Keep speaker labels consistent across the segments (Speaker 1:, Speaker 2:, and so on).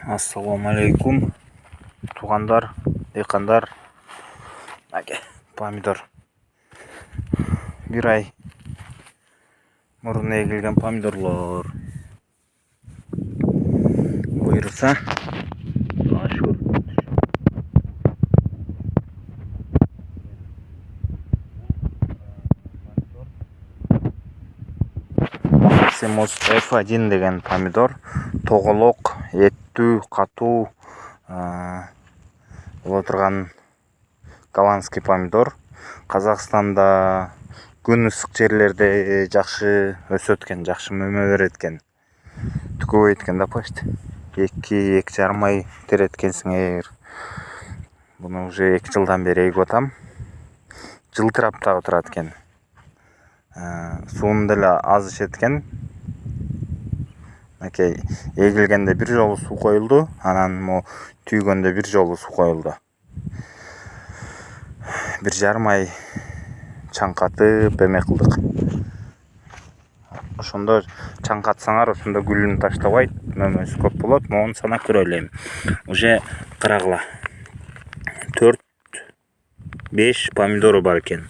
Speaker 1: Assalomu alaykum tug'anlar, dehqonlar. Aka, pomidor. Bir ay burun egilgan pomidorlar. Buyursa, shu Semos F1 degan pomidor, to'g'aloq, ettu, qatu bo'la turgan голландский pomidor. Қазақстанда күн ысык жерлерде жакшы өсөт экен, жакшы мөмө берет экен. Түкөбөйт экен да почти. 2-2,5 ай терет экенсиңер. Буну уже 2 жылдан бери эгип атам. Жылтырап дагы турат экен. Суун деле аз ичет экен. Окей, эгилгенде бир жолу суу коюлду, анан мо түйгөндө бир жолу суу коюлду. 1,5 ай чаңкатып эме кылдык. Ошондо чаңкатсаңар, ошондо гүлүн таштабайт, мөмөсү көп болот. Могун санап көрөлүм. Уже карагыла. 4-5 помидору бар экен.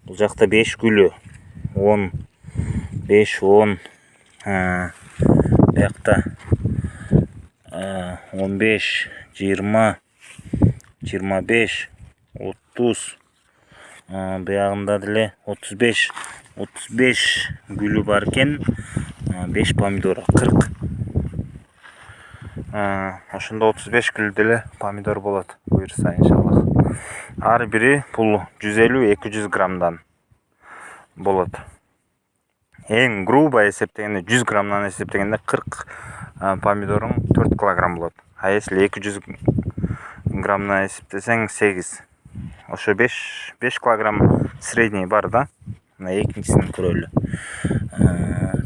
Speaker 1: Бул жакта 5 гүлү, 10, 5-10, бuyakta 15, 20, 25, 30, бuyагында деле 35 гүлү бар экен. 5 помидор 40. Ошондо 35 гүл деле помидор болот, буюрса иншаллах. Ар бири бул 150-200 граммдан болот. Эң грубо эсептегенде 100 граммдан эсептегенде 40 помидорың 4 килограмм болот. А если 200 граммдан эсептесең 8. Ошо 5 килограмм средний бар да. Мына экинчисин көрөлү.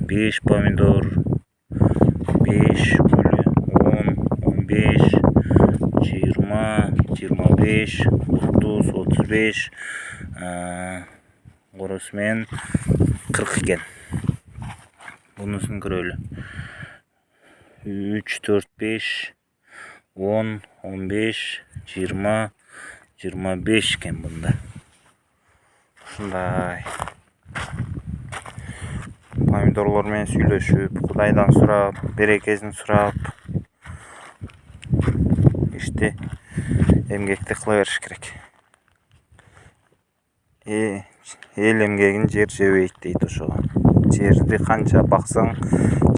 Speaker 1: 5 помидор, 5 гүлү, 10, 15, 20, 25, 30, 35, коросу менен 40 экен. Бунусун көрөлү. 3, 4, 5, 10, 15, 20, 25 экен бунда. Ушундай помидорлор менен сүйлөшүп, Кудайдан сурап, берекесин сурап, ишти эмгекти кыла бериш керек. Эл эмгегин жер жебейт дейт ошого. Жерди канча баксаң